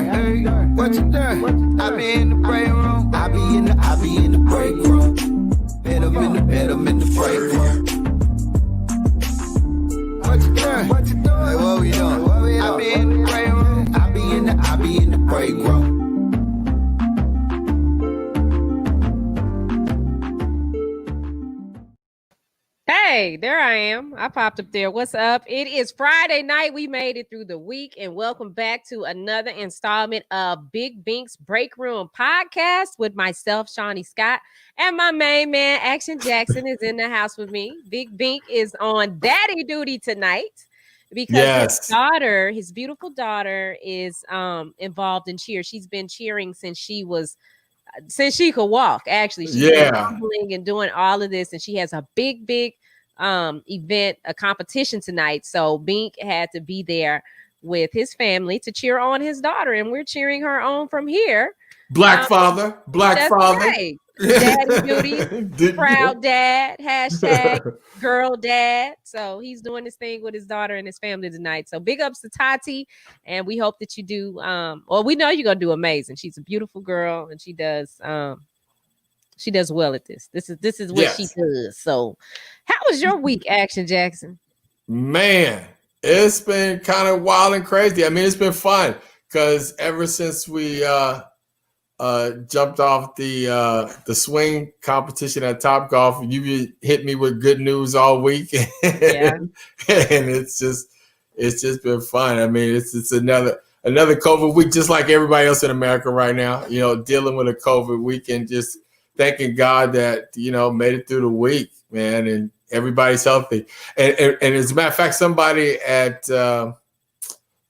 doing? What you doing? I be in the break room. I be in the break room. Bet I'm in the break room. What you doing? What you doing? Hey, what we doing? I be in the break room. I be in the break room. Hey, there I am. I popped up there. What's up? It is Friday night. We made it through the week, and welcome back to another installment of Big Bink's Break Room podcast with myself, Shawnee Scott, and my main man, Action Jackson, is in the house with me. Big Bink is on daddy duty tonight because his beautiful daughter, is involved in cheer. She's been cheering since she could walk. Actually, she's been tumbling and doing all of this, and she has a big event, a competition tonight. So Bink had to be there with his family to cheer on his daughter, and we're cheering her on from here. Black father. Right. Daddy duty, proud dad, hashtag girl dad. So he's doing this thing with his daughter and his family tonight. So big ups to Tati, and we hope that you do. Well, we know you're gonna do amazing. She's a beautiful girl, and she does well at this. This is what she does. So, how was your week, Action Jackson? Man, it's been kind of wild and crazy. I mean, it's been fun because ever since we jumped off the swing competition at Topgolf, you hit me with good news all week. And it's just been fun. I mean, it's another COVID week, just like everybody else in America right now, dealing with a COVID week, and just thanking God that, made it through the week, man, and everybody's healthy. And as a matter of fact, somebody at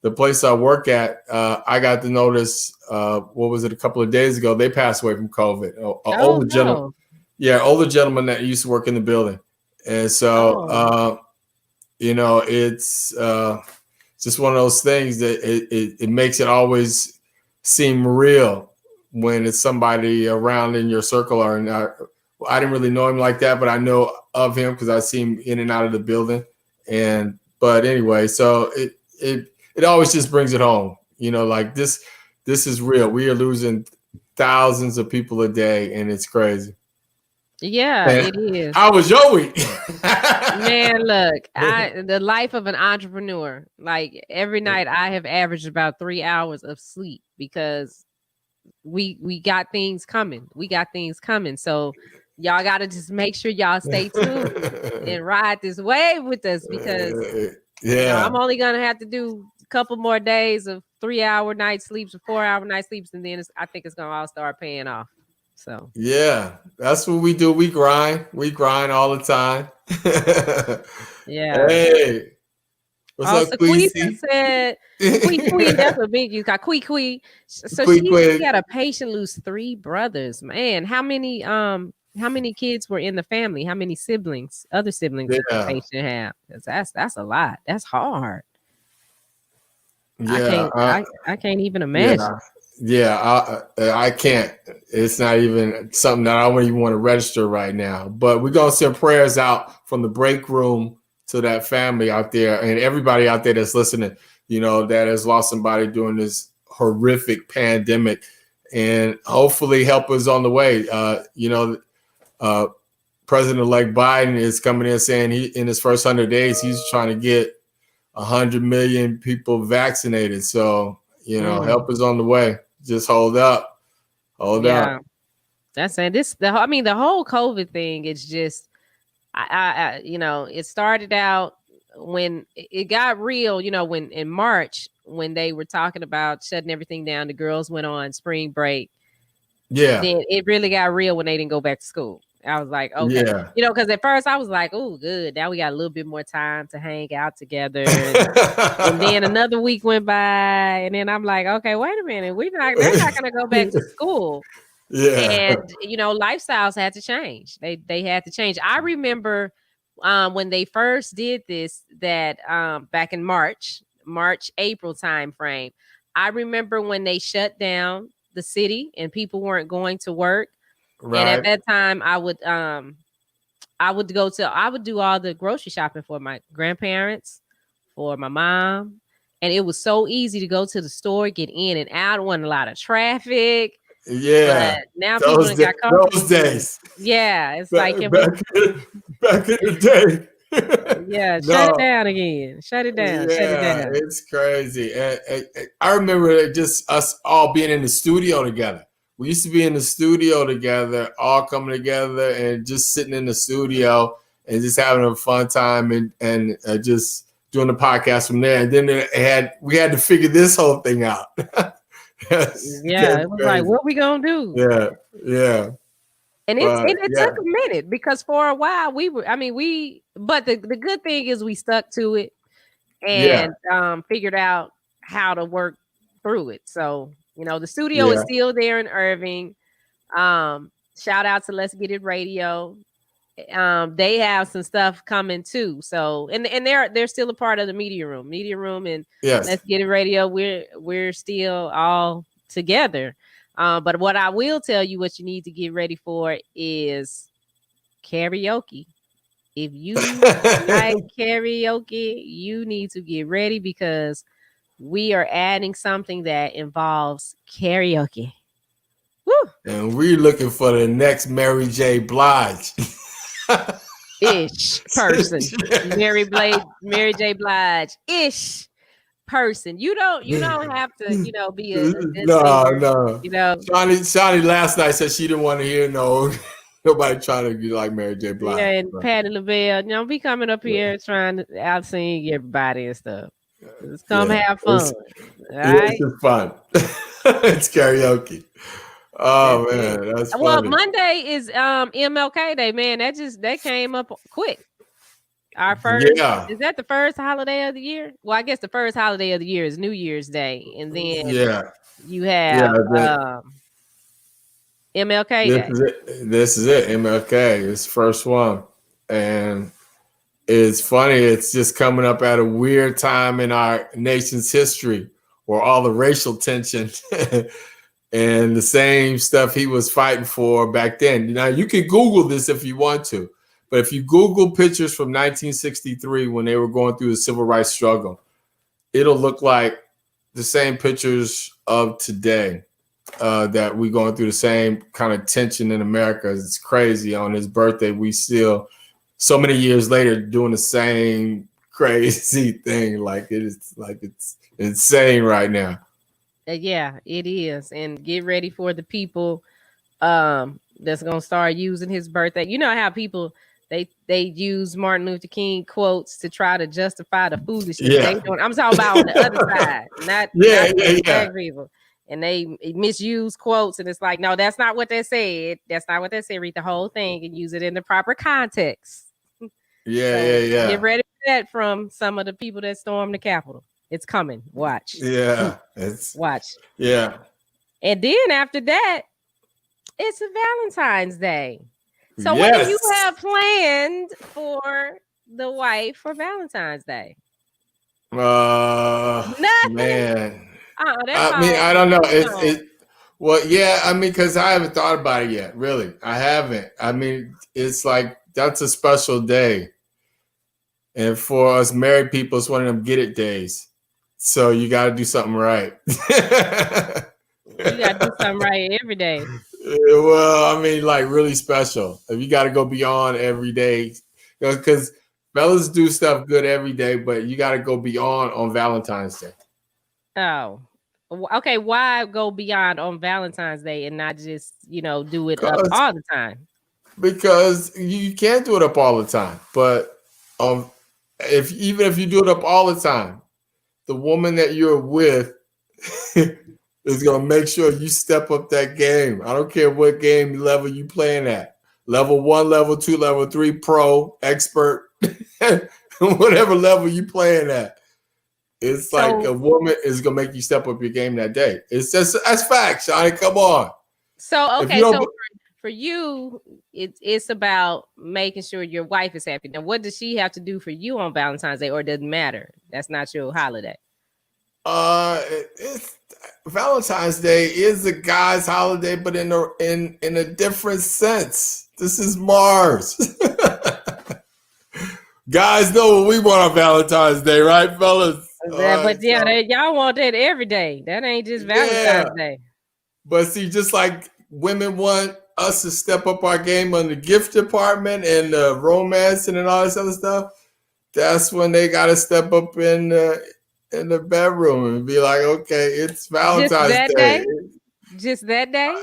the place I work at, I got to notice, a couple of days ago, they passed away from COVID. Older gentleman that used to work in the building. And so, it's just one of those things that it makes it always seem real when it's somebody around in your circle. I didn't really know him like that, but I know of him because I see him in and out of the building. But anyway, so it always just brings it home, like this is real. We are losing thousands of people a day, and it's crazy. Yeah, it is. How was your week? Man, look, the life of an entrepreneur. Like every night I have averaged about 3 hours of sleep because we got things coming. So y'all got to just make sure y'all stay tuned and ride this wave with us because I'm only going to have to do a couple more days of 3-hour night sleeps or 4-hour night sleeps, and then I think it's going to all start paying off. So that's what we do. We grind all the time. Hey, what's up, Queasy? Said Quee. That's what Bink you got. Quee. So she had a patient lose 3 brothers. Man, how many kids were in the family? How many other siblings did the patient have? Because that's a lot. That's hard. I can't even imagine. I can't. It's not even something that I don't even want to register right now. But we're going to send prayers out from the break room to that family out there and everybody out there that's listening, that has lost somebody during this horrific pandemic. And hopefully help is on the way. President-elect Biden is coming in saying in his first 100 days, he's trying to get 100 million people vaccinated. So, help is on the way. Just hold up. That's saying this. The whole COVID thing is just, it started out when it got real. When in March, when they were talking about shutting everything down, the girls went on spring break. Yeah. Then it really got real when they didn't go back to school. I was like, okay, because at first I was like, oh, good. Now we got a little bit more time to hang out together. And then another week went by, and then I'm like, okay, wait a minute. They're not going to go back to school. Yeah. And, lifestyles had to change. They had to change. I remember when they first did this, that back in March, April time frame. I remember when they shut down the city and people weren't going to work. Right. And at that time, I would do all the grocery shopping for my grandparents, for my mom, and it was so easy to go to the store, get in and out. Wasn't a lot of traffic. Yeah, But now people done got comfortable. those days. Yeah, it's Back, like back in the day. yeah, No. shut it down again. Shut it down. Shut it Yeah, down. it's crazy. And I remember just us all being in the studio together. We used to be in the studio together, all coming together and just sitting in the studio and just having a fun time and just doing the podcast from there. And then we had to figure this whole thing out. Yeah, it was like, what we gonna do? Yeah. And it took a minute because for a while but the good thing is we stuck to it and figured out how to work through it. So, the studio is still there in Irving. Shout out to Let's Get It Radio. They have some stuff coming too. So, and they're still a part of the media room and Let's Get It Radio. We're still all together. But what I will tell you, what you need to get ready for is karaoke. If you like karaoke, you need to get ready because we are adding something that involves karaoke. Woo! And we're looking for the next Mary J. Blige. Ish person. Mary J. Blige ish person. You don't have to, be a no. Shawnee last night said she didn't want to hear nobody trying to be like Mary J. Blige. Yeah, and Patti LaBelle, be coming up here trying to out-sing everybody and stuff. Just come have fun. All right? It's just fun. It's karaoke. Oh man, that's funny. Well, Monday is MLK Day, man. That came up quick. Our first is that the first holiday of the year? Well, I guess the first holiday of the year is New Year's Day, and then you have MLK Day. This is it. MLK is the first one, and it's funny. It's just coming up at a weird time in our nation's history, where all the racial tension and the same stuff he was fighting for back then. Now you can Google this if you want to. But if you Google pictures from 1963 when they were going through the civil rights struggle, it'll look like the same pictures of today that we're going through the same kind of tension in America. It's crazy. On his birthday, we still, so many years later, doing the same crazy thing. It's insane right now. Yeah, it is. And get ready for the people that's going to start using his birthday. You know how people... They use Martin Luther King quotes to try to justify the foolishness they doing. I'm talking about on the other side, not black people. And they misuse quotes, and it's like, no, that's not what they said. That's not what they said. Read the whole thing and use it in the proper context. Get ready for that from some of the people that stormed the Capitol. It's coming. Watch. Yeah, watch. Yeah. And then after that, it's a Valentine's Day. So what do you have planned for the wife for Valentine's Day? Nothing. Man. I don't know. Because I haven't thought about it yet. Really, I haven't. I mean, it's like that's a special day, and for us married people, it's one of them get it days. So you got to do something right. You got to do something right every day. Well, I mean, like really special. If you got to go beyond every day, because fellas do stuff good every day, but you got to go beyond on Valentine's Day. Oh, okay. Why go beyond on Valentine's Day and not just do it up all the time? Because you can't do it up all the time. But if you do it up all the time, the woman that you're with is going to make sure you step up that game. I don't care what game level you playing at. Level 1, level 2, level 3, pro, expert, whatever level you playing at. It's like a woman is going to make you step up your game that day. It's just, that's facts, Shawnee. Come on. So, okay. So for you, it's about making sure your wife is happy. Now, what does she have to do for you on Valentine's Day, or does it matter? That's not your holiday. Valentine's Day is a guy's holiday, but in a different sense. This is Mars. Guys know what we want on Valentine's Day, right, fellas? But yeah, y'all want that every day. That ain't just Valentine's Day. But see, just like women want us to step up our game on the gift department and romancing and all this other stuff, that's when they got to step up in the bedroom and be like, okay, it's Valentine's Day. Just that day?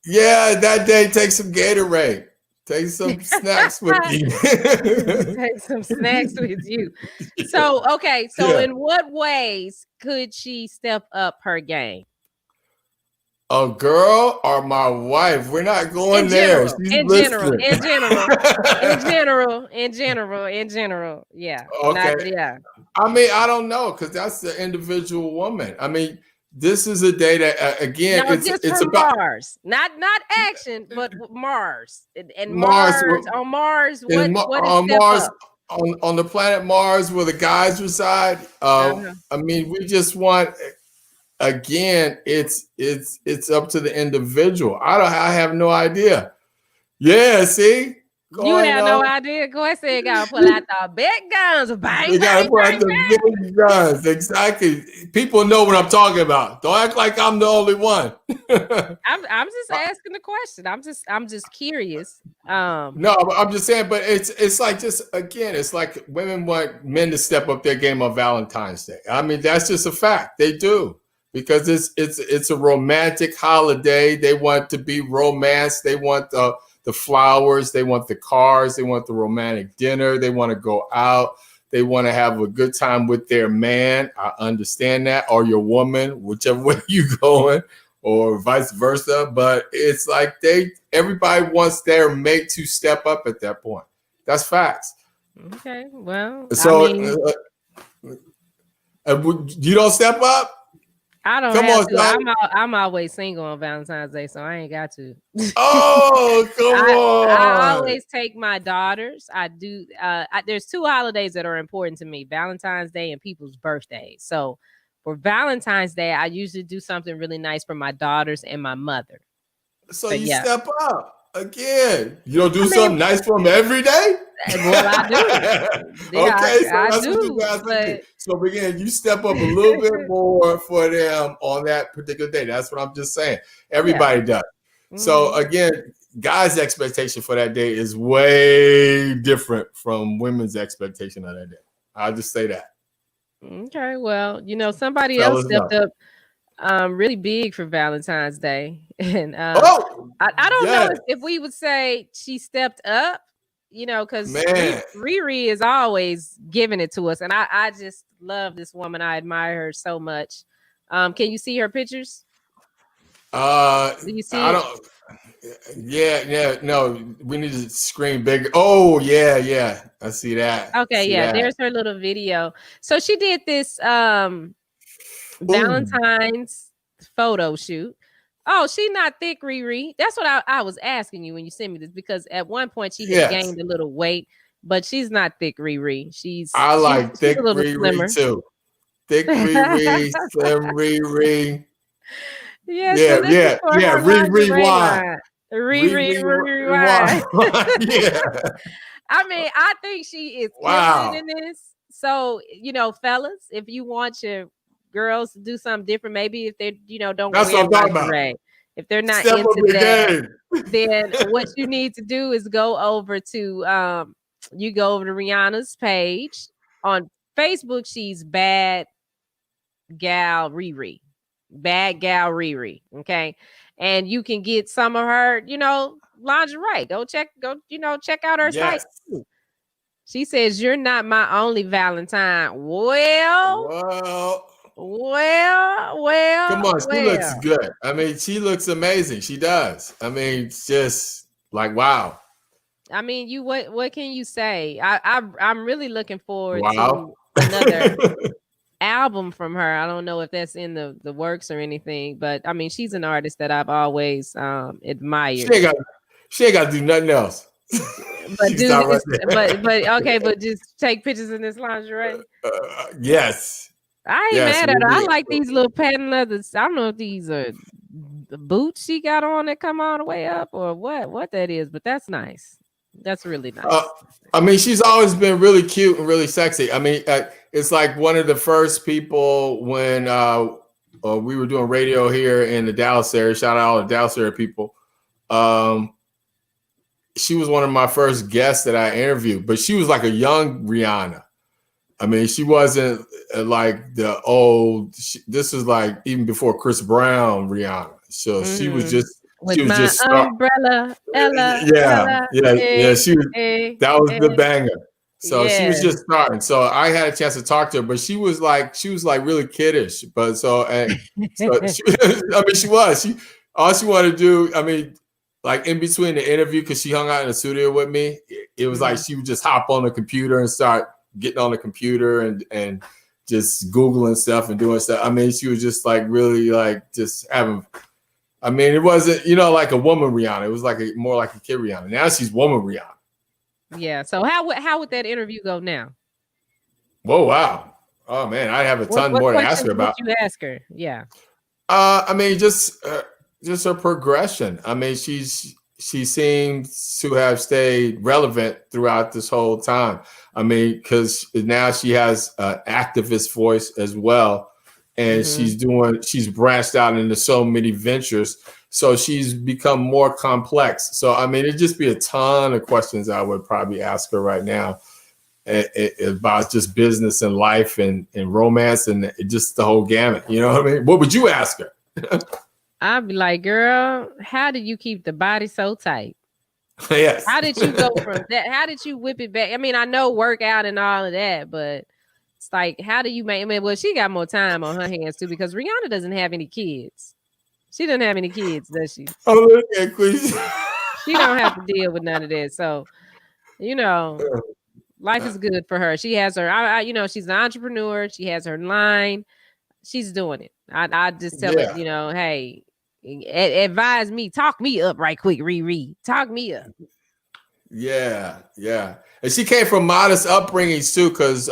Yeah, that day, take some Gatorade. Take some snacks with you. Take some snacks with you. So, okay. So, in what ways could she step up her game? A girl or my wife? We're not going there. In general. Yeah. Okay. I mean, I don't know, because that's the individual woman. I mean, this is a day that again, it's about Mars, not action, but Mars and Mars. On Mars, what on Mars, on the planet Mars, where the guys reside. I mean, we just want. Again, it's up to the individual. I have no idea. Yeah, see? You have no idea. Go ahead, say you gotta pull out the big guns. Bang, you gotta pull out the big guns. Exactly. People know what I'm talking about. Don't act like I'm the only one. I'm just asking the question. I'm just curious. No, I'm just saying, but it's like, just again, it's like women want men to step up their game on Valentine's Day. I mean, that's just a fact. They do. Because it's a romantic holiday. They want to be romanced. They want the flowers. They want the cars. They want the romantic dinner. They want to go out. They want to have a good time with their man. I understand that. Or your woman, whichever way you going, or vice versa. But it's like everybody wants their mate to step up at that point. That's facts. Okay. Well, so you don't step up? I don't have to. I'm always single on Valentine's Day, so I ain't got to. Oh, come on. I always take my daughters. I do. There's two holidays that are important to me: Valentine's Day and people's birthdays. So for Valentine's Day, I usually do something really nice for my daughters and my mother. So you step up. Again, you don't do something nice for them every day? Well, I do. I do. So again, you step up a little bit more for them on that particular day. That's what I'm just saying. Everybody does. Mm-hmm. So again, guys' expectation for that day is way different from women's expectation on that day. I'll just say that. Okay, well, somebody else stepped up really big for Valentine's Day. And I don't know if we would say she stepped up, because Riri is always giving it to us. And I just love this woman. I admire her so much. Can you see her pictures? Do you see it? No, we need to screen bigger. Oh, yeah. I see that. Okay, there's her little video. So she did this Valentine's photo shoot. Oh, she's not thick, Riri. That's what I was asking you when you sent me this, because at one point she had gained a little weight, but she's not thick, Riri. I like thick Riri too. Thick Riri, slim Riri. Yeah. Riri wine. Riri wine. Yeah. I mean, I think she is killing in this. So, fellas, if you want your girls to do something different, maybe if they don't wear lingerie, if they're not into that, then what you need to do is go over to Rihanna's page on Facebook. She's Bad Gal Riri. Okay, and you can get some of her lingerie. Go check out her site. She says, "You're not my only Valentine." Well. Come on, she looks good. I mean, she looks amazing. She does. I mean, just like, wow. I mean, what can you say? I'm really looking forward to another album from her. I don't know if that's in the works or anything, but I mean, she's an artist that I've always admired. She ain't got to do nothing else. But but just take pictures in this lingerie. Yes. I ain't mad at her. I like these little patent leathers. I don't know if these are the boots she got on that come all the way up or what that is, but that's nice. That's really nice. I mean, she's always been really cute and really sexy. I mean, it's like one of the first people when we were doing radio here in the Dallas area. Shout out all the Dallas area people. She was one of my first guests that I interviewed, but she was like a young Rihanna. I mean, she wasn't like the old. This is like even before Chris Brown Rihanna. So she was just. With she was my just umbrella, Ella. Yeah. She was. That was the banger. So she was Yeah. just starting. So I had a chance to talk to her, but she was like really kiddish. But so I mean, she was. All she wanted to do. I mean, like in between the interview, because she hung out in the studio with me. It was like she would just hop on the computer and start getting on the computer and just Googling stuff and doing stuff. I mean, she was just like really like just having. I mean, it wasn't, like a woman Rihanna. It was like more like a kid Rihanna. Now she's woman Rihanna. Yeah. So how would that interview go now? Whoa, wow. Oh man, I have a ton more to ask her about. What you ask her? Yeah. I mean, just her progression. I mean, she seems to have stayed relevant throughout this whole time. I mean, because now she has an activist voice as well. And she's branched out into so many ventures. So she's become more complex. So, I mean, it'd just be a ton of questions I would probably ask her right now about just business and life and romance and just the whole gamut. You know what I mean? What would you ask her? I'd be like, girl, how did you keep the body so tight? Yes. How did you go from that? How did you whip it back? I mean, I know workout and all of that, but it's like, how do you make? I mean, well, she got more time on her hands too because Rihanna doesn't have any kids. She doesn't have any kids, does she? Oh, look at Queen. She don't have to deal with none of that. So, life is good for her. She has her. She's an entrepreneur. She has her line. She's doing it. I just tell her, hey, advise me, talk me up right quick, Riri. Talk me up. Yeah. And she came from modest upbringings too, because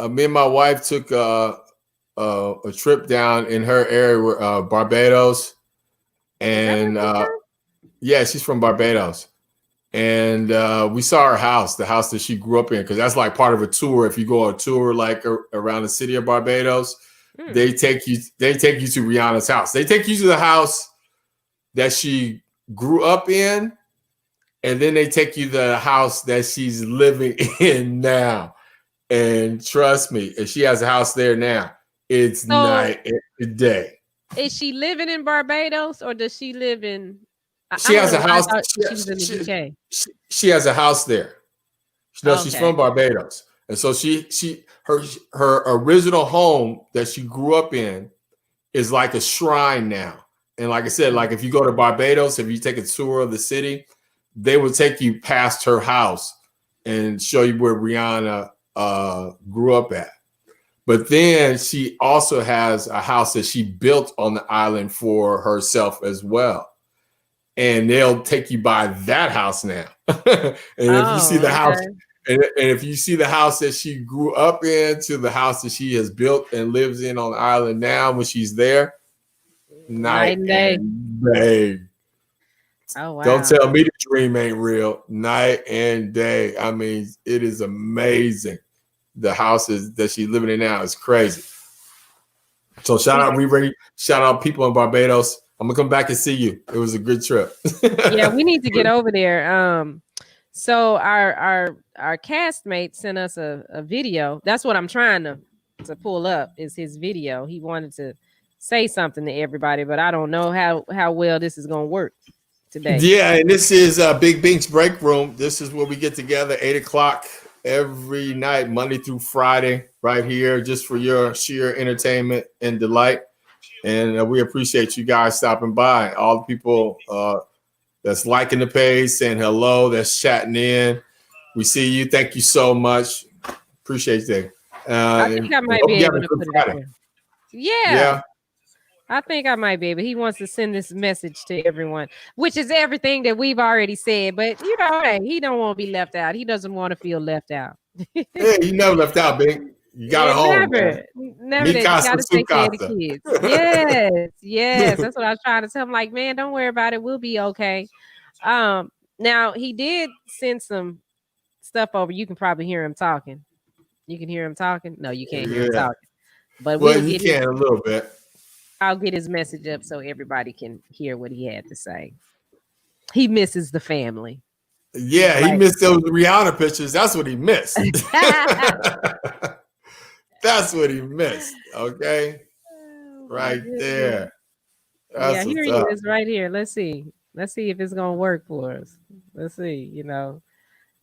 me and my wife took a trip down in her area, Barbados, and she's from Barbados, and we saw her house, the house that she grew up in, because that's like part of a tour. If you go on a tour like around the city of Barbados, they take you to Rihanna's house. They take you to the house that she grew up in, and then they take you to the house that she's living in now. And trust me, if she has a house there now, it's night and day. Is she living in Barbados or does she live in? She has a house. She was in the UK. She has a house there. She's from Barbados, and so her original home that she grew up in is like a shrine now. And like I said, like if you go to Barbados, if you take a tour of the city, they will take you past her house and show you where Rihanna grew up at. But then she also has a house that she built on the island for herself as well. And they'll take you by that house now. And if you see the house, and if you see the house that she grew up in to the house that she has built and lives in on the island now, when she's there, night and day. Oh, wow. Don't tell me the dream ain't real. Night and day. I mean, it is amazing. The houses that she's living in now is crazy. So shout out Riri. Shout out people in Barbados. I'm gonna come back and see you. It was a good trip. Yeah, we need to get over there. So our castmate sent us a video. That's what I'm trying to pull up is his video. He wanted to say something to everybody, but I don't know how well this is gonna work today. Yeah, and this is Big Bink's Break Room. This is where we get together 8:00 every night, Monday through Friday, right here, just for your sheer entertainment and delight. And we appreciate you guys stopping by. All the people that's liking the page, saying hello, that's chatting in. We see you. Thank you so much. Appreciate that. I think I might be able to put it out there. Yeah. I think I might be able. He wants to send this message to everyone, which is everything that we've already said. But hey, he don't want to be left out. He doesn't want to feel left out. Hey, you never left out, Bink. You got a home. Never. You got to take care of the kids. Yes. That's what I was trying to tell him. Like, man, don't worry about it. We'll be okay. Now he did send some stuff over. You can probably hear him talking. You can hear him talking. No, you can't hear him Yeah. talking. But Well, we'll you get his, can a little bit. I'll get his message up so everybody can hear what he had to say. He misses the family. Yeah, he Right. missed those Rihanna pictures. That's what he missed. That's what he missed. Okay. Oh, my Right goodness. there. Yeah, That's here what's he up. is right here. Let's see. Let's see if it's gonna work for us. Let's see. You know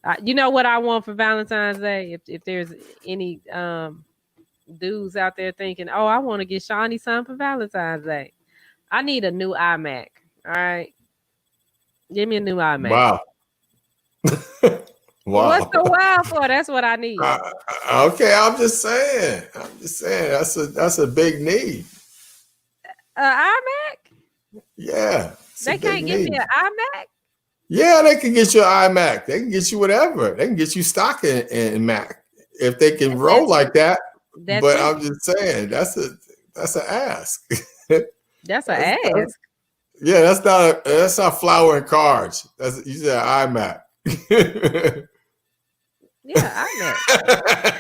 what I want for Valentine's Day? If there's any dudes out there thinking, oh, I want to get Shawnee something for Valentine's Day. I need a new iMac. All right. Give me a new iMac. Wow. What's Wow. so wild for? That's what I need. Okay, I'm just saying. That's a big need. iMac? Yeah. It's They a big can't give me need. an iMac? Yeah, they can get you an iMac. They can get you whatever. They can get you stock in Mac if they can roll like that. That's But it. I'm just saying that's an ask. That's an ask. Yeah, that's not flower and cards. That's you said iMac. Yeah, iMac.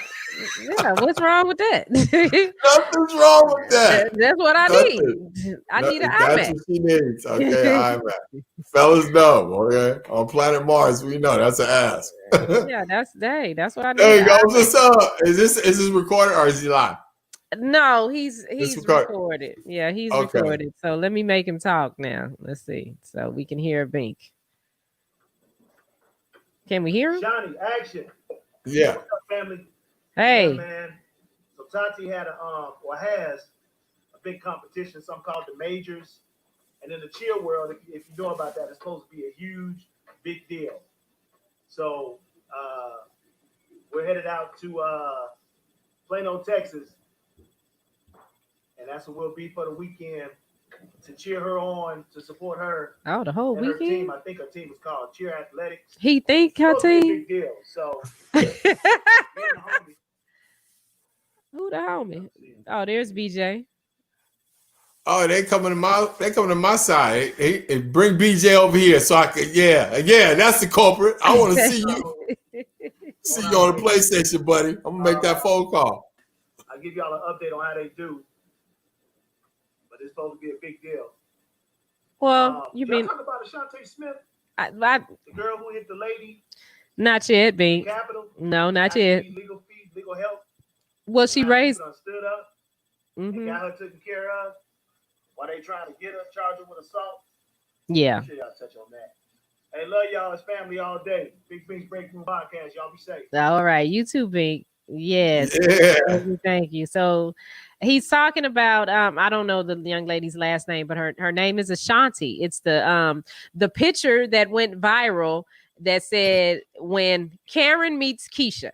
Yeah, what's wrong with that? Nothing's wrong with that. That's what I Nothing. need. I need an That's iMac. what she needs. Okay, iMac. Fellas know. Okay, on planet Mars, we know that's an ask. Yeah, that's what I need. There you go. an What's up? Is this recorded or is he live? No, he's recorded. recorded. Yeah, he's Okay. recorded. So let me make him talk now. Let's see. So we can hear Bink. Can we hear him? Johnny, action. Yeah. What's up, family? Hey. Yeah, man. So Tati had has a big competition, something called the Majors. And in the cheer world, if you know about that, it's supposed to be a huge, big deal. So we're headed out to Plano, Texas. And that's what we'll be for the weekend to cheer her on, to support her. Oh, the whole and her weekend? team. I think her team is called Cheer Athletics. He think her It's supposed to be a team? big deal. So me and the homie, Who the homie? Oh, there's BJ. Oh, they coming to my side. Hey, bring BJ over here so I can. Yeah. That's the culprit. I want to see you. See you on the PlayStation, buddy. I'm gonna make that phone call. I'll give y'all an update on how they do. But it's supposed to be a big deal. Well, you did I mean talk about Ashante Smith, I, the girl who hit the lady not yet, in Bink. the Capitol? No, not After yet. she legal fees, legal help. Well, she Now raised. people done stood up and Mhm. got her taken care of. While they trying to get her, charge her with assault. Yeah. I'm sure y'all touch on that. Hey, love y'all. It's family all day. Big Bink's Breakroom Podcast. Y'all be safe. All right, you too, Bink. Yes. Yeah. Thank you. So he's talking about I don't know the young lady's last name, but her name is Ashanti. It's the picture that went viral that said when Karen meets Keisha.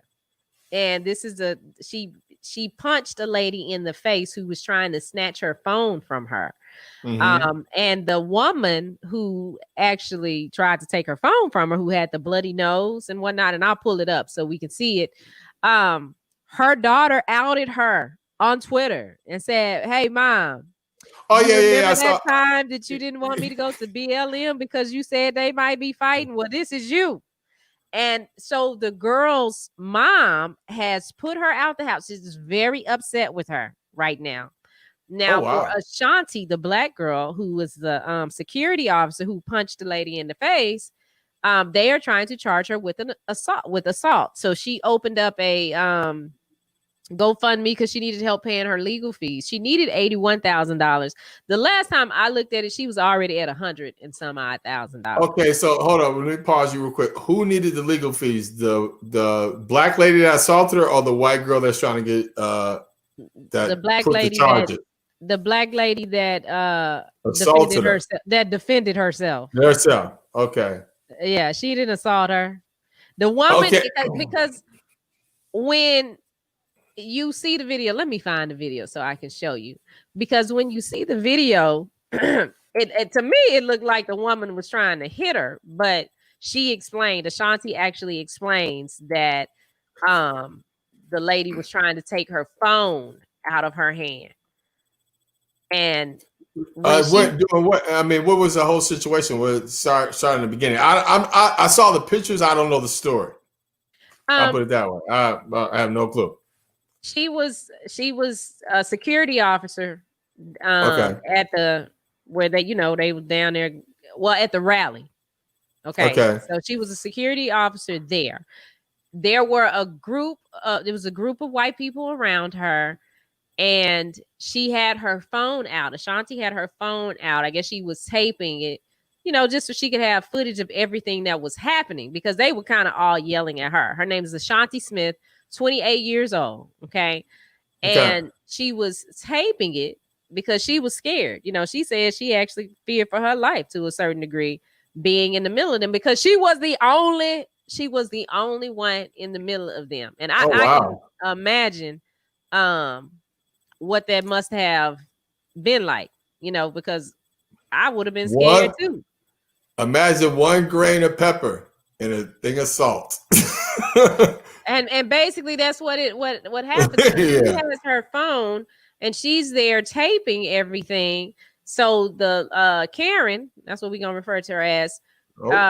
And this is she punched a lady in the face who was trying to snatch her phone from her. And the woman who actually tried to take her phone from her, who had the bloody nose and whatnot, and I'll pull it up so we can see it. Her daughter outed her on Twitter and said, "Hey, mom, Oh you yeah. remember I that saw. time that you didn't want me to go to BLM because you said they might be fighting? Well, this is you." And so the girl's mom has put her out the house. She's very upset with her right now. Now, for Ashanti, the black girl who was the security officer who punched the lady in the face, they are trying to charge her with an assault. So she opened up a GoFundMe because she needed help paying her legal fees. She needed $81,000. The last time I looked at it, she was already at $100 and some odd $1,000. Okay, so hold on. Let me pause you real quick. Who needed the legal fees? The black lady that assaulted her, or the white girl that's trying to get the black lady the black lady that defended herself. Herself. Okay. Yeah, she didn't assault her. The woman, because when you see the video, let me find the video so I can show you. Because when you see the video, it to me it looked like the woman was trying to hit her, but she explained. Ashanti actually explains that the lady was trying to take her phone out of her hand. And What? I mean, what was the whole situation? Starting in the beginning. I saw the pictures. I don't know the story. I'll put it that way. I have no clue. She was a security officer Okay. at the where they were down there, well, at the rally. Okay. So she was a security officer there. There were there was a group of white people around her, and she had her phone out. Ashanti had her phone out. I guess she was taping it, just so she could have footage of everything that was happening, because they were kind of all yelling at her. Her name is Ashanti Smith, 28 years old. Okay. And she was taping it because she was scared. She said she actually feared for her life to a certain degree, being in the middle of them, because she was the only one in the middle of them. And I can imagine what that must have been like, because I would have been scared too. Imagine 1 grain of pepper in a thing of salt. And basically that's what happened. She has her phone and she's there taping everything. So the Karen, that's what we're gonna refer to her as,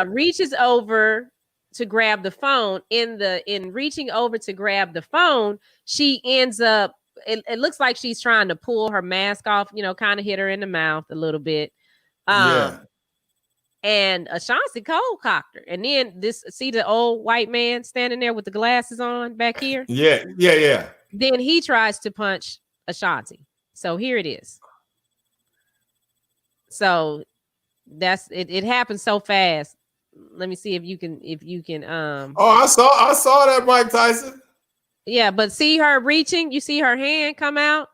reaches over to grab the phone. In reaching over to grab the phone, she ends up, it looks like she's trying to pull her mask off, kind of hit her in the mouth a little bit. And Ashanti cold cocked her. And then see the old white man standing there with the glasses on back here? Yeah. Then he tries to punch Ashanti. So here it is. So that's it. It happened so fast. Let me see if you can I saw that, Mike Tyson. Yeah, but see her reaching, you see her hand come out,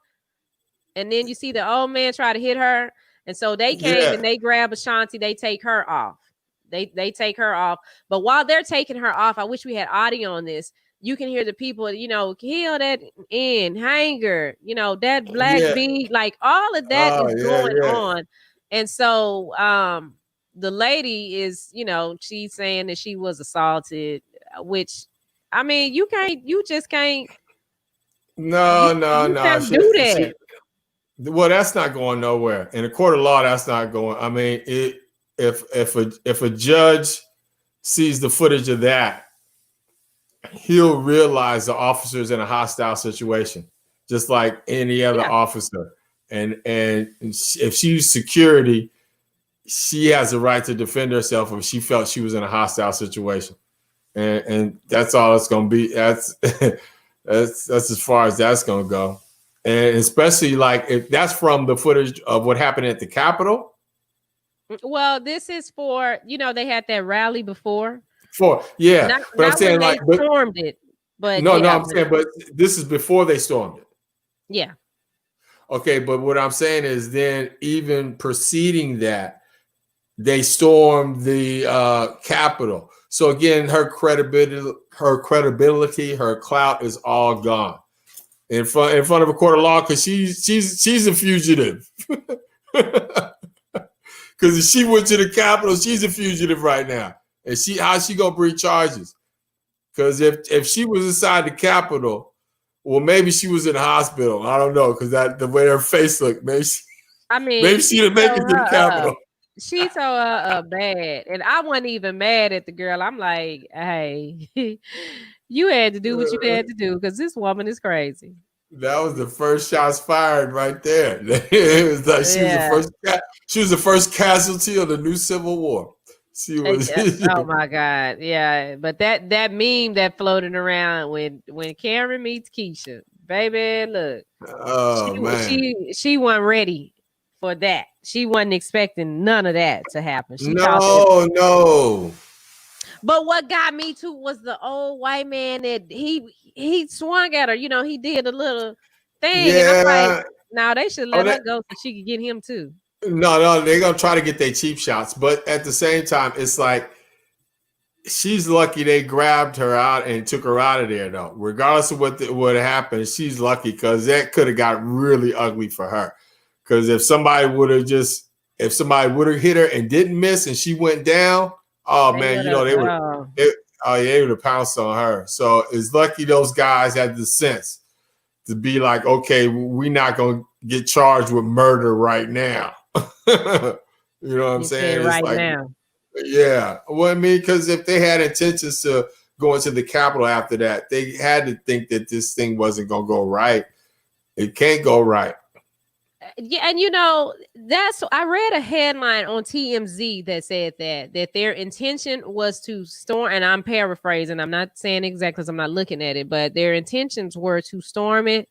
and then you see the old man try to hit her. And so they came and they grab Ashanti, they take her off. They take her off. But while they're taking her off, I wish we had audio on this. You can hear the people, kill that in hanger, that black bead, like all of that is going on. And so the lady is, she's saying that she was assaulted, which, I mean, you just can't. No. Do that. Well, that's not going nowhere. In a court of law, that's not going. I mean, if a judge sees the footage of that, he'll realize the officer's in a hostile situation, just like any other officer. And if she's security, she has the right to defend herself if she felt she was in a hostile situation. And that's all it's going to be. That's as far as that's going to go. And especially like if that's from the footage of what happened at the Capitol. Well, this is for, they had that rally before. But I'm saying like stormed it. But I'm saying, but this is before they stormed it. Yeah. Okay, but what I'm saying is then even preceding that, they stormed the Capitol. So again, her credibility, her clout is all gone. In front of a court of law, because she's a fugitive. Because if she went to the Capitol, she's a fugitive right now. And how's she gonna bring charges? Because if she was inside the Capitol, well, maybe she was in the hospital. I don't know, because the way her face looked, maybe she didn't make it to the Capitol. She told her bad, and I wasn't even mad at the girl. I'm like, hey, you had to do what you had to do, because this woman is crazy. That was the first shots fired right there. It was like she was the first casualty of the new Civil War. She was. Oh my God, yeah. But that meme that floated around when Karen meets Keisha, baby, look. Oh man, she wasn't ready for that. She wasn't expecting none of that to happen. No. But what got me too was the old white man that he swung at her. He did a little thing. Yeah. And I'm like, now they should let her go so she could get him too. No, they're gonna try to get their cheap shots. But at the same time, it's like she's lucky they grabbed her out and took her out of there, though. Regardless of what happened, she's lucky, because that could have got really ugly for her. Because if somebody would have hit her and didn't miss and she went down, oh man, they would have pounced on her. So it's lucky those guys had the sense to be like, okay, we're not gonna get charged with murder right now. You know what I'm You saying? said It's right like, now. yeah. Well, I mean, because if they had intentions to go into the Capitol after that, they had to think that this thing wasn't going to go right. It can't go right. Yeah, and that's I read a headline on TMZ that said that their intention was to storm, and I'm paraphrasing, I'm not saying exactly because I'm not looking at it, but their intentions were to storm it,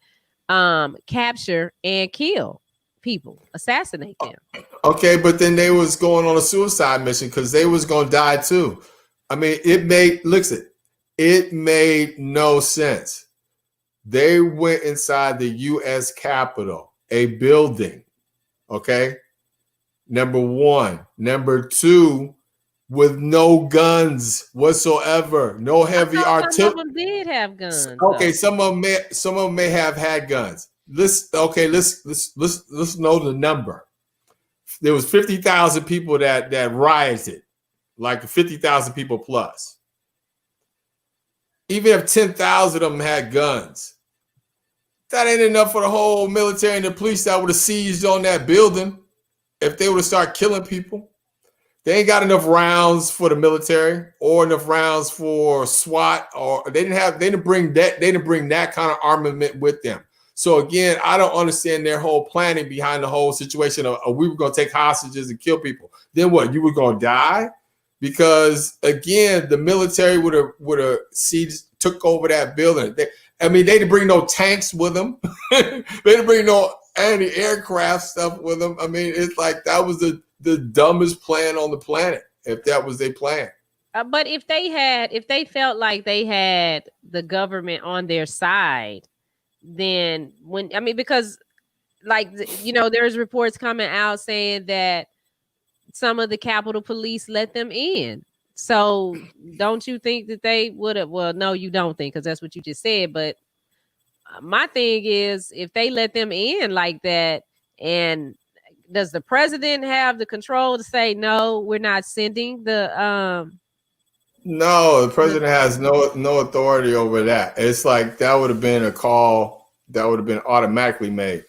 capture and kill people, assassinate them. Okay, but then they was going on a suicide mission because they was going to die too. I mean, it made no sense. They went inside the U.S. Capitol, a building. Okay. Number one. Number two, with no guns whatsoever, no heavy Some of artillery. them did have guns. Okay, though. some of them may have had guns. Let's know the number. There was 50,000 people that rioted, like 50,000 people plus. Even if 10,000 of them had guns, that ain't enough for the whole military and the police that would have seized on that building if they would have started killing people. They ain't got enough rounds for the military or enough rounds for SWAT, or they didn't bring that kind of armament with them. So again, I don't understand their whole planning behind the whole situation of we were going to take hostages and kill people. Then what? You were going to die? Because again, the military would have took over that building. They didn't bring no tanks with them. They didn't bring no anti-aircraft stuff with them. I mean, it's like that was the dumbest plan on the planet, if that was their plan. But if they felt like they had the government on their side, then because there's reports coming out saying that some of the Capitol Police let them in. So don't you think that they would have? Well, no, you don't think, because that's what you just said. But my thing is, if they let them in like that, and does the president have the control to say, no, we're not sending the No, the president has no authority over that. It's like that would have been a call that would have been automatically made.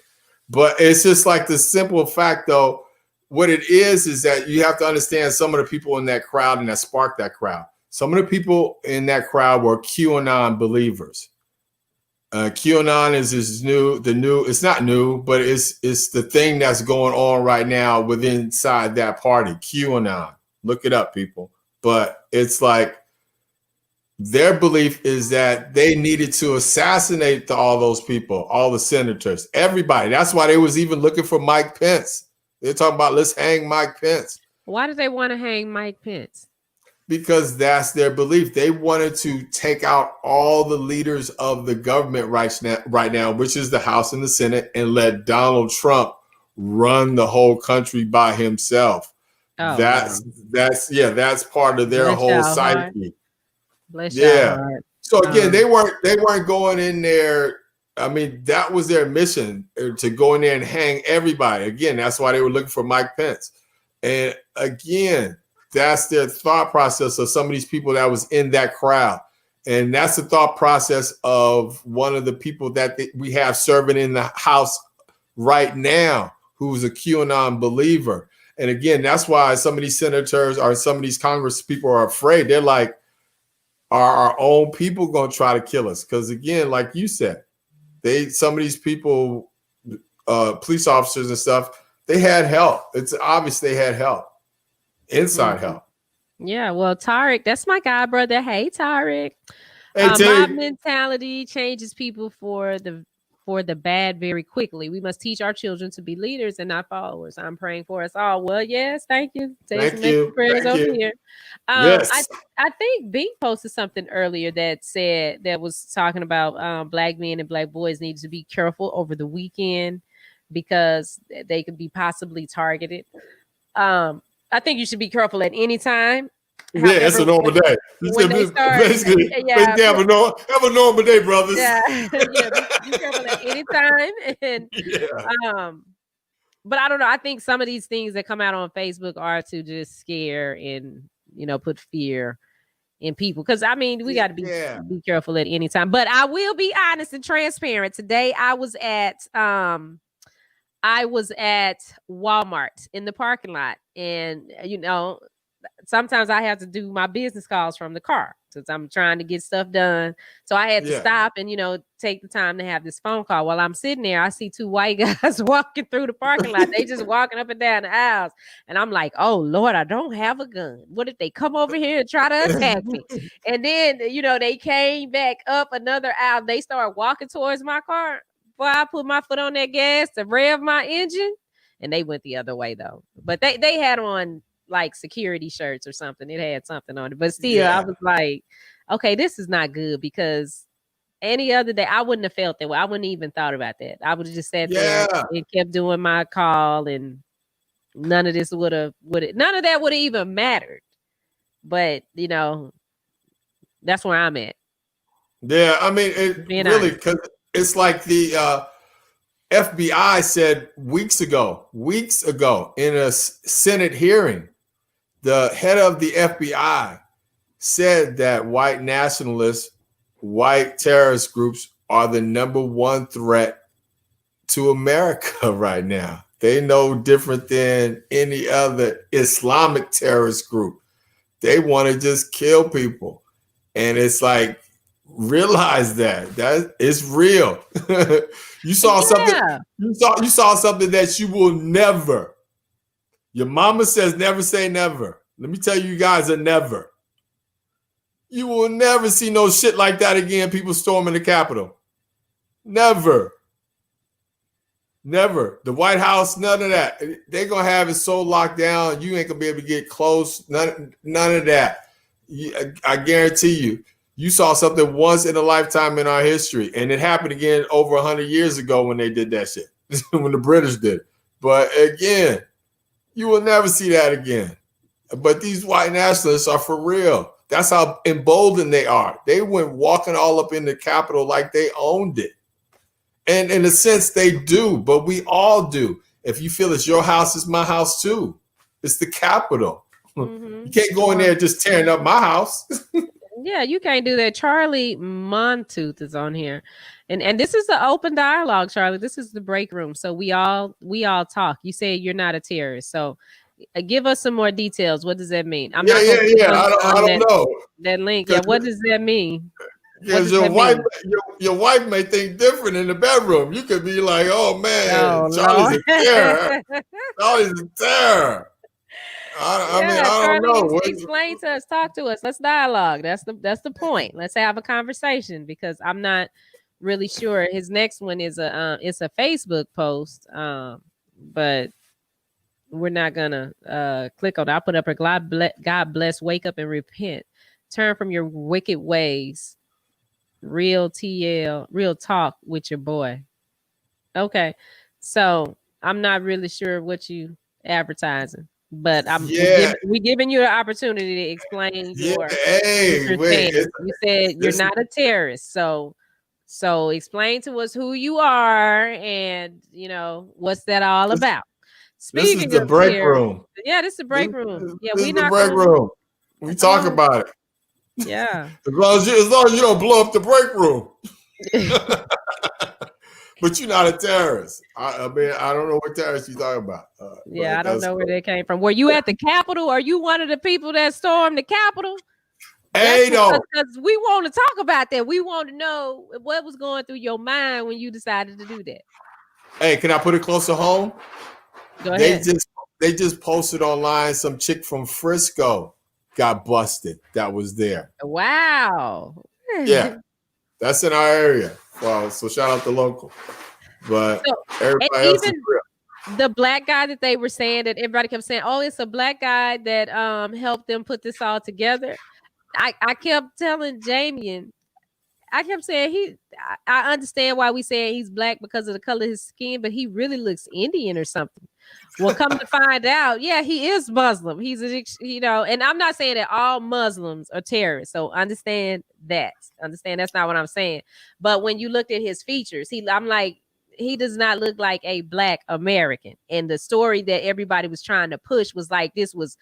But it's just like the simple fact, though, what it is that you have to understand some of the people in that crowd and that sparked that crowd. Some of the people in that crowd were QAnon believers. QAnon is it's not new, but it's the thing that's going on right now within inside that party, QAnon. Look it up, people. But it's like their belief is that they needed to assassinate all those people, all the senators, everybody. That's why they was even looking for Mike Pence. They're talking about let's hang Mike Pence. Why do they want to hang Mike Pence? Because that's their belief. They wanted to take out all the leaders of the government right now, which is the House and the Senate, and let Donald Trump run the whole country by himself. Oh, that's part of their Bless whole y'all psyche. heart. Bless y'all heart. So again, they weren't going in there. I mean, that was their mission, to go in there and hang everybody. Again, that's why they were looking for Mike Pence. And again, that's their thought process of some of these people that was in that crowd. And that's the thought process of one of the people that we have serving in the House right now, who's a QAnon believer. And again, that's why some of these senators or some of these Congress people are afraid. They're like, are our own people going to try to kill us? Because again, like you said, some of these people, police officers and stuff, they had help. It's obvious they had help. Inside help. Yeah, well, Tarek, that's my guy, brother. Hey, Tarek. Hey, mob mentality changes people for the bad very quickly. We must teach our children to be leaders and not followers. I'm praying for us all. Well, yes, thank you. Thank you. Prayers Thank over you. here. Yes. I think Bink posted something earlier that was talking about black men and black boys need to be careful over the weekend because they could be possibly targeted. I think you should be careful at any time. However, it's a normal day. Basically, have a normal day, brothers. Yeah, be careful at any time. And but I don't know. I think some of these things that come out on Facebook are to just scare and put fear in people. Because we got to be careful at any time. But I will be honest and transparent. Today I was at I was at Walmart in the parking lot, and sometimes I have to do my business calls from the car since I'm trying to get stuff done. So I had to stop and, take the time to have this phone call. While I'm sitting there, I see two white guys walking through the parking lot. They just walking up and down the aisles. And I'm like, oh, Lord, I don't have a gun. What if they come over here and try to attack me? And then, they came back up another aisle. They started walking towards my car. Boy, I put my foot on that gas to rev my engine. And they went the other way, though. But they had on like security shirts or something. It had something on it, but still, I was like, okay, this is not good, because any other day I wouldn't have felt that way. I wouldn't even thought about that. I would have just sat there and kept doing my call, and none of this none of that would have even mattered. But that's where I'm at. Yeah, I mean, it really, because it's like the FBI said weeks ago in a Senate hearing, the head of the FBI said that white nationalists, white terrorist groups are the number one threat to America right now. They know different than any other Islamic terrorist group. They want to just kill people. And it's like, realize that is real. You saw something. You saw something that you will never. Your mama says never say never. Let me tell you guys a never. You will never see no shit like that again. People storming the Capitol. Never. Never. The White House, none of that. They're gonna have it so locked down. You ain't gonna be able to get close. None of that. I guarantee you. You saw something once in a lifetime in our history, and it happened again over 100 years ago when they did that shit, when the British did it. But again, you will never see that again. But these white nationalists are for real. That's how emboldened they are. They went walking all up in the Capitol like they owned it. And in a sense, they do, but we all do. If you feel it's your house, it's my house too. It's the Capitol. Mm-hmm. You can't go in there just tearing up my house. Yeah, you can't do that. Charlie Montooth is on here. And this is the open dialogue, Charlie. This is the break room. So we all talk. You say you're not a terrorist. So give us some more details. What does that mean? I don't know. That link. Yeah, what does that mean? Because your wife may think different in the bedroom. You could be like, oh man, Charlie's a terror. Charlie's a terror. I don't know. Explain to us, talk to us. Let's dialogue. That's the point. Let's have a conversation, because I'm not really sure. His next one is it's a Facebook post, but we're not gonna click on it. I'll put up a God bless, wake up and repent, turn from your wicked ways. Real TL, real talk with your boy. Okay, so I'm not really sure what you advertising. But we're giving you an opportunity to explain your you said you're not a terrorist, so explain to us who you are and what's that all about. Speaking this is the break room. Yeah, this is the break room. Yeah, this is the break room. We talk about it. Yeah. as long as you don't blow up the break room. But you're not a terrorist. I mean, I don't know what terrorist you're talking about. I don't know where they came from. Were you at the Capitol? Are you one of the people that stormed the Capitol? Because we want to talk about that. We want to know what was going through your mind when you decided to do that. Hey, can I put it closer home? Go ahead. They just posted online some chick from Frisco got busted that was there. Wow. Yeah. That's in our area. Wow. So shout out to local. But everybody else is real. The black guy that they were saying, that everybody kept saying, oh, it's a black guy that helped them put this all together. I kept telling Jamie, I kept saying I understand why we say he's black because of the color of his skin, but he really looks Indian or something. Well, come to find out, yeah, he is Muslim. He's and I'm not saying that all Muslims are terrorists. So understand that's not what I'm saying. But when you looked at his features, I'm like, he does not look like a black American. And the story that everybody was trying to push was like this was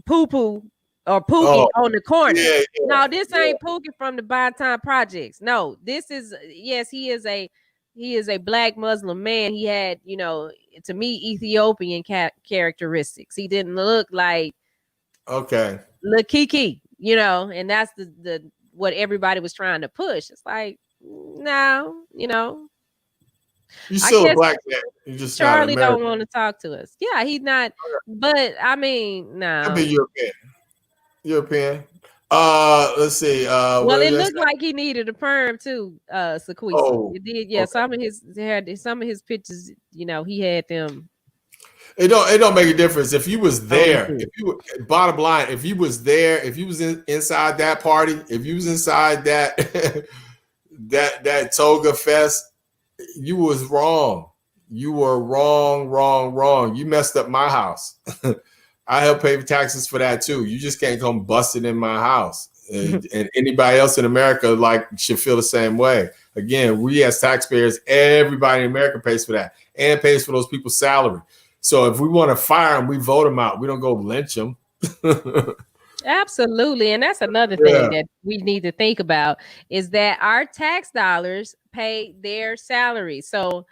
poo-poo or Pookie on the corner. No, this ain't Pookie from the Bytown Projects. No, this is, yes, he is a He is a black Muslim man. He had, to me, Ethiopian characteristics. He didn't look like Okay. Kiki, and that's the what everybody was trying to push. It's like, no, You I still a guess black man. You just not Charlie don't American. want to talk to us. Yeah, he's not. But I mean, I'll be no. European. European. Let's see. Well, What it did I looked say? like he needed a perm too, Sequisa. Oh, It did, yeah. okay. Some of his pictures, he had them. It don't make a difference if you was there. too. If you bottom line, if you was there, if you was inside that party, if you was inside that that toga fest, you was wrong. You were wrong. You messed up my house. I help pay for taxes for that too. You just can't come busting in my house. And anybody else in America should feel the same way. Again, we as taxpayers, everybody in America pays for that and pays for those people's salary. So if we want to fire them, we vote them out. We don't go lynch them. Absolutely. And that's another thing that we need to think about is that our tax dollars pay their salary. So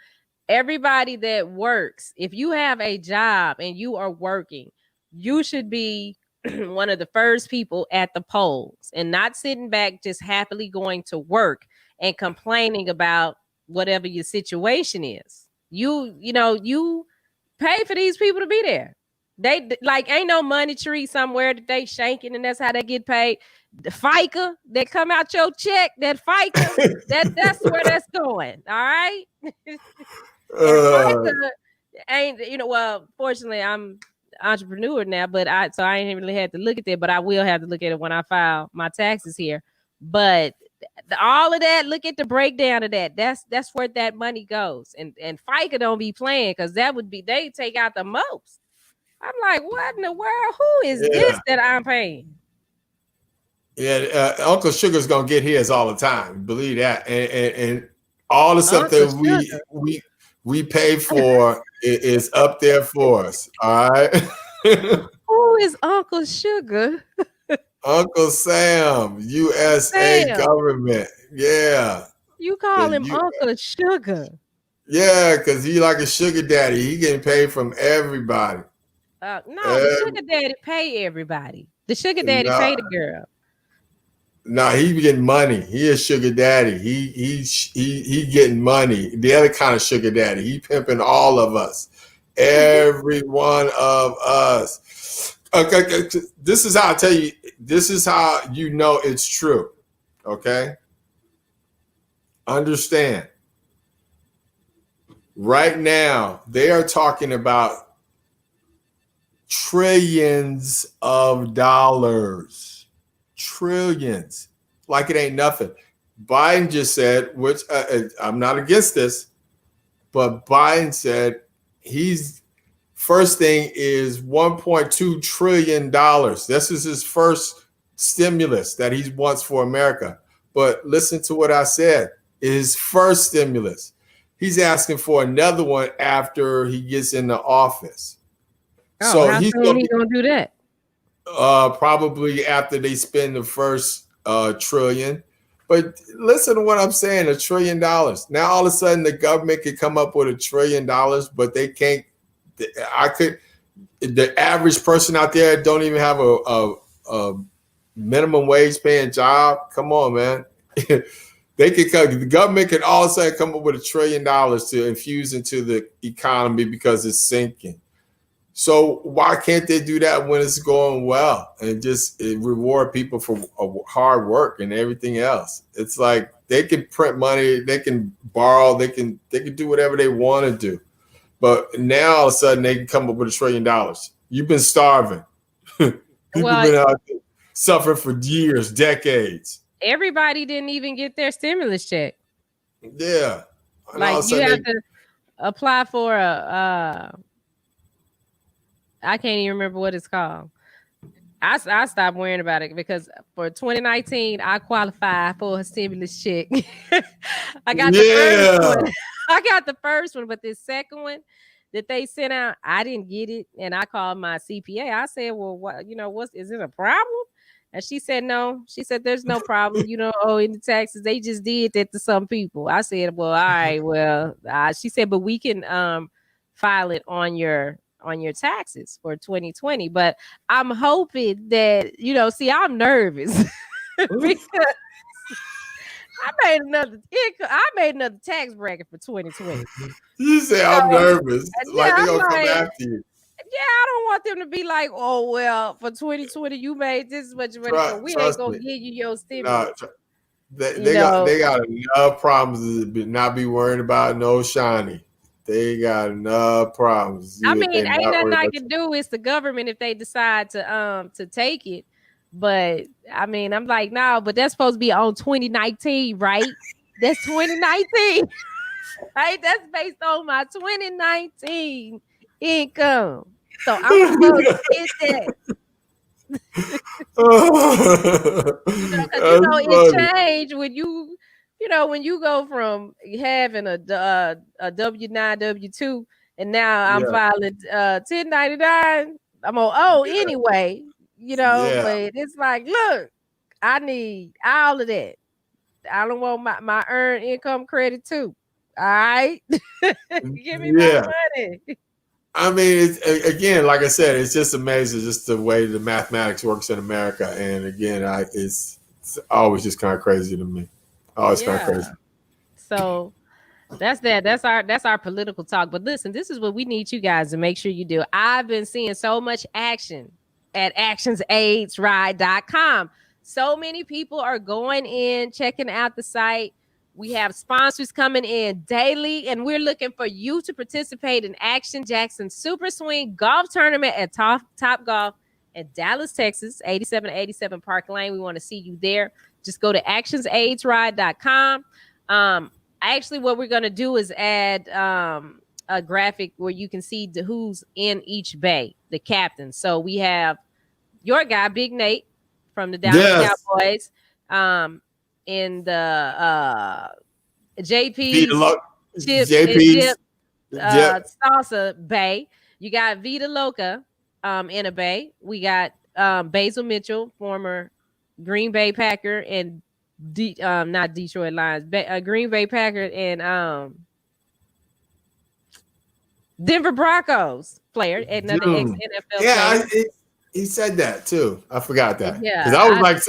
everybody that works, if you have a job and you are working, you should be one of the first people at the polls and not sitting back just happily going to work and complaining about whatever your situation is. You pay for these people to be there. They ain't no money tree somewhere that they shanking and that's how they get paid. The FICA that come out your check, that FICA, that's where that's going. All right. And FICA ain't, well, fortunately I'm entrepreneur now, but I ain't really had to look at that, but I will have to look at it when I file my taxes here. But all of that, look at the breakdown of that. That's where that money goes. And FICA don't be playing because that would be they take out the most. I'm like, what in the world? Who is this that I'm paying? Yeah, Uncle Sugar's gonna get his all the time. Believe that. And all the stuff Uncle that we pay for is up there for us. All right. Who is Uncle Sugar? Uncle Sam, USA government. Yeah. You call him Uncle Sugar. Yeah, because he like a sugar daddy. He getting paid from everybody. No, the sugar daddy pay everybody. The sugar daddy pay the girl. No, he getting money. He is sugar daddy. He getting money. The other kind of sugar daddy. He pimping all of us. Every one of us. Okay, this is how I tell you. This is how you know it's true. Okay? Understand. Right now, they are talking about trillions of dollars. Trillions. Like it ain't nothing. Biden just said, which I'm not against this, but Biden said he's first thing is $1.2 trillion. This is his first stimulus that he wants for America. But listen to what I said. His first stimulus. He's asking for another one after he gets into office. Oh, so he's gonna do that? Probably after they spend the first trillion. But listen to what I'm saying, $1 trillion. Now all of a sudden the government could come up with $1 trillion, but they can't. The average person out there don't even have a minimum wage paying job. Come on, man. The government can all of a sudden come up with $1 trillion to infuse into the economy because it's sinking. So why can't they do that when it's going well and just reward people for hard work and everything else? It's like they can print money, they can borrow, they can do whatever they want to do. But now all of a sudden they can come up with $1 trillion. You've been starving. People been out there suffering for years, decades. Everybody didn't even get their stimulus check. Yeah. Like you have to apply for I can't even remember what it's called. I stopped worrying about it because for 2019, I qualified for a stimulus check. I got the first one. I got the first one, but this second one that they sent out, I didn't get it. And I called my CPA. I said, well, what, is it a problem? And she said, no. She said, there's no problem. You don't owe any taxes. They just did that to some people. I said, well, all right. Well, she said, but we can file it on your taxes for 2020. But I'm hoping that, see, I'm nervous because I made another tax bracket for 2020. You say I'm nervous. Like they're gonna come after you. Yeah, I don't want them to be like, oh, well, for 2020, you made this much money, so we ain't going to give you your stimulus. They got enough problems to not be worried about no shiny. They got enough problems. I mean, ain't nothing I can do. It's the government if they decide to take it. But, I mean, I'm like, no, but that's supposed to be on 2019, right? That's 2019. Right? That's based on my 2019 income. So I'm supposed to get that. It changed when when you go from having a W-9, W-2, and now I'm filing 1099. I'm on anyway, but it's like, look, I need all of that. I don't want my earned income credit too. All right. Give me my money. I mean, again, like I said, it's just amazing just the way the mathematics works in America. And again, it's always just kind of crazy to me. Always kind of crazy. So that's that. That's our political talk. But listen, this is what we need you guys to make sure you do. I've been seeing so much action at actionsaidsride.com. So many people are going in, checking out the site. We have sponsors coming in daily, and we're looking for you to participate in Action Jackson Super Swing Golf Tournament at Top Golf in Dallas, Texas, 8787 Park Lane. We want to see you there. Just go to actionsaidsride.com. Actually, what we're going to do is add a graphic where you can see who's in each bay, the captains. So we have your guy, Big Nate, from the Dallas Cowboys. In the JP's Salsa Bay. You got Vita Loca in a bay. We got Basil Mitchell, former Green Bay Packer, and not Detroit Lions, Green Bay Packer and Denver Broncos player, another ex-NFL player. He said that too. I forgot that. Yeah, because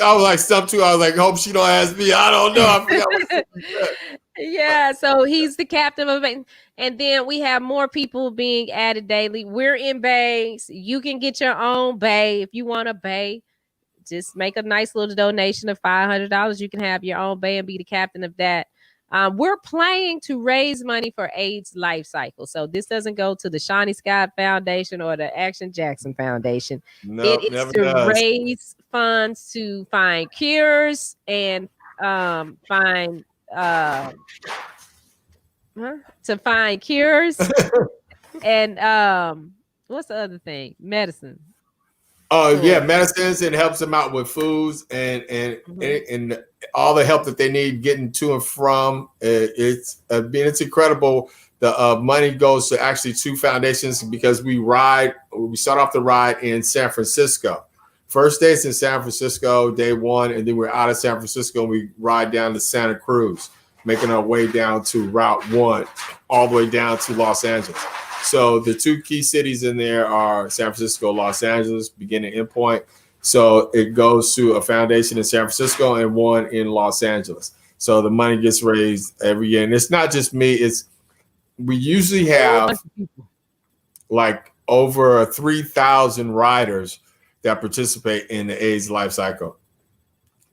I was like stumped too. I was like, hope she don't ask me. I don't know. I forgot what yeah, so he's the captain of it. And then we have more people being added daily. We're in bays. You can get your own bay if you want a bay. Just make a nice little donation of $500. You can have your own bay and be the captain of that. We're planning to raise money for AIDS Life Cycle. So this doesn't go to the Shawnee Scott Foundation or the Action Jackson Foundation. It is to raise funds to find cures and find cures and what's the other thing? Medicine. Medicines. It helps them out with foods and all the help that they need getting to and from. It's incredible. The money goes to actually two foundations because we start off the ride in San Francisco. First day is in San Francisco, day one, and then we're out of San Francisco and we ride down to Santa Cruz, making our way down to Route 1, all the way down to Los Angeles. So the two key cities in there are San Francisco, Los Angeles, beginning end point. So it goes to a foundation in San Francisco and one in Los Angeles. So the money gets raised every year. And it's not just me. We usually have like over 3,000 riders that participate in the AIDS Life Cycle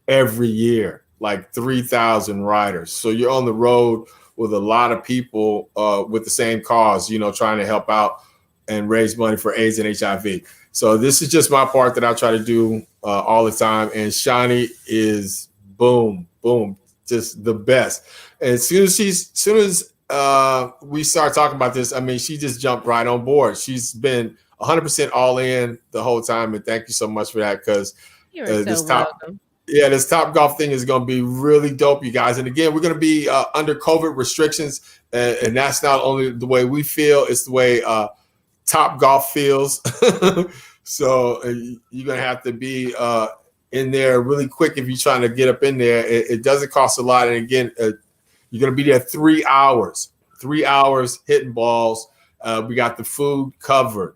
every year, like 3,000 riders. So you're on the road with a lot of people with the same cause, trying to help out and raise money for AIDS and HIV. So this is just my part that I try to do all the time. And Shawnee is boom, just the best. And as soon as we start talking about this, I mean, she just jumped right on board. She's been 100% all in the whole time. And thank you so much for that, because this Top Golf thing is going to be really dope, you guys. And again, we're going to be under COVID restrictions. And that's not only the way we feel, it's the way Top Golf feels. So you're going to have to be in there really quick if you're trying to get up in there. It doesn't cost a lot. And again, you're going to be there 3 hours. 3 hours hitting balls. We got the food covered.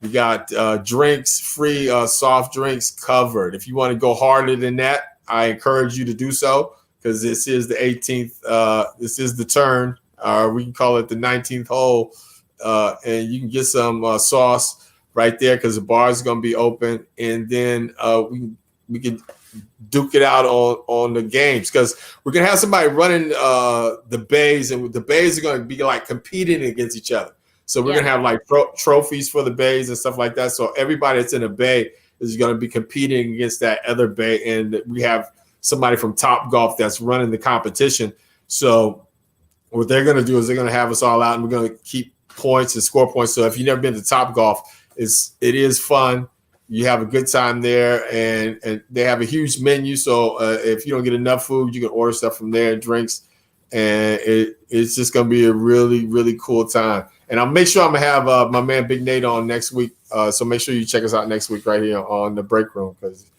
We got drinks, free soft drinks covered. If you want to go harder than that, I encourage you to do so because this is the 18th. This is the turn. We can call it the 19th hole. And you can get some sauce right there because the bar is going to be open. And then we can duke it out on the games because we're going to have somebody running the bays, and the bays are going to be like competing against each other. So we're going to have like trophies for the bays and stuff like that. So everybody that's in a bay is going to be competing against that other bay. And we have somebody from Top Golf that's running the competition. So what they're going to do is they're going to have us all out, and we're going to keep points and score points. So if you've never been to Top Golf, it is fun. You have a good time there, and they have a huge menu. So if you don't get enough food, you can order stuff from there, drinks, and it's just going to be a really, really cool time. And I'll make sure I'm going to have my man Big Nate on next week. So make sure you check us out next week right here on the break room because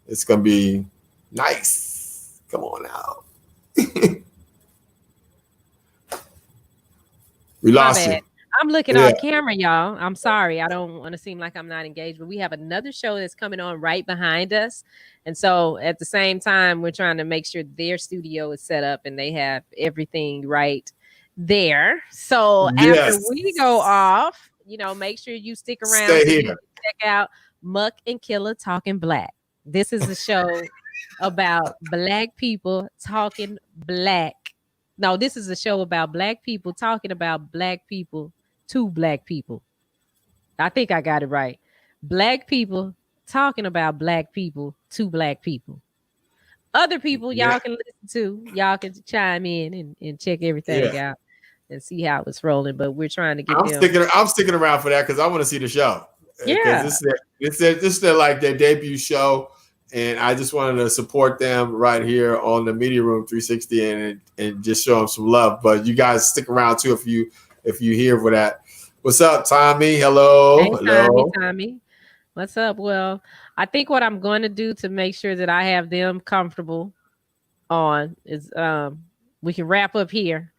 it's going to be nice. Come on out. We lost you. I'm looking off camera, y'all. I'm sorry. I don't want to seem like I'm not engaged, but we have another show that's coming on right behind us. And so at the same time, we're trying to make sure their studio is set up and they have everything right there. So after we go off, make sure you stick around. Stay here. Check out Muck and Killer Talking Black. This is a show about Black people talking black. No, this is a show about Black people talking about Black people to Black people. I think I got it right. Black people talking about Black people to Black people. Other people y'all can listen to. Y'all can chime in and check everything out and see how it's rolling. But we're trying to get I'm sticking around for that because I want to see the show. Yeah. This is like their debut show. And I just wanted to support them right here on the Media Room 360 and just show them some love. But you guys stick around too if you here for that. What's up, Tommy? Hello. Hey, hello. Tommy. What's up? Well, I think what I'm going to do to make sure that I have them comfortable on is we can wrap up here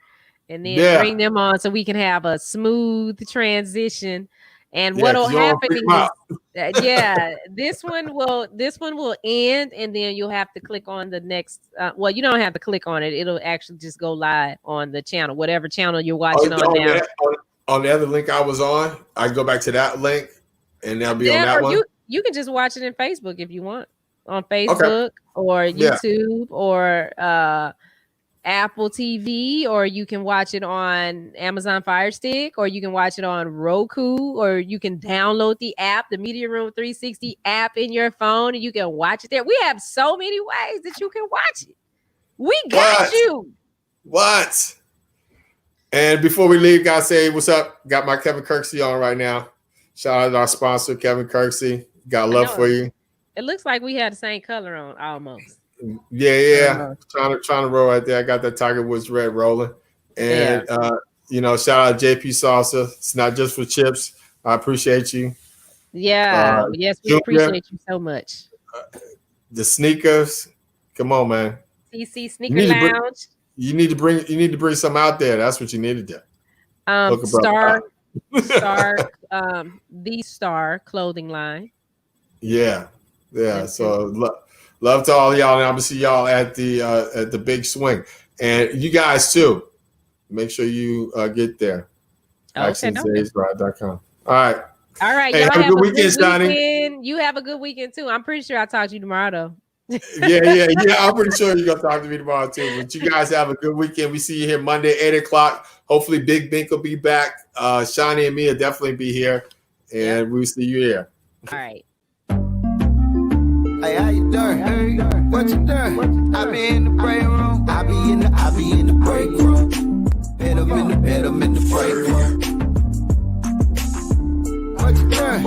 and then bring them on so we can have a smooth transition. And what'll happen is, this one will end, and then you'll have to click on the next. Well, you don't have to click on it; it'll actually just go live on the channel, whatever channel you're watching on now. On the other link I was on, I go back to that link, and they'll be on that one. You can just watch it in Facebook if you want, on Facebook or YouTube or Apple TV, or you can watch it on Amazon Fire Stick, or you can watch it on Roku, or you can download the app, the Media Room 360 app in your phone, and you can watch it there. We have so many ways that you can watch it. We got you. What? And before we leave, guys, say what's up. Got my Kevin Kirksey on right now. Shout out to our sponsor, Kevin Kirksey. Got love for you. It looks like we had the same color on almost. Yeah. Trying to roll right there. I got that Tiger Woods red rolling. And shout out JP Salsa. It's not just for chips. I appreciate you. Yeah. Yes, we appreciate you so much. The sneakers. Come on, man. CC Sneaker Lounge. You need to bring some out there. That's what you need to do. Star the Star clothing line. Yeah. So love to all y'all, and I'm gonna see y'all at the big swing, and you guys too. Make sure you get there. ActionsAgeRide.com. All right. Hey, y'all have a good weekend, Johnny. You have a good weekend too. I'm pretty sure I'll talk to you tomorrow though. Yeah. I'm pretty sure you're gonna talk to me tomorrow too. But you guys have a good weekend. We see you here Monday, 8:00. Hopefully, Big Bink will be back. Shawnee and me will definitely be here, and we'll see you here. All right. Hey, how you doing? Hey, what you doing? I be in the break room. I be in the break room. Hit 'em in the break room. What you doing?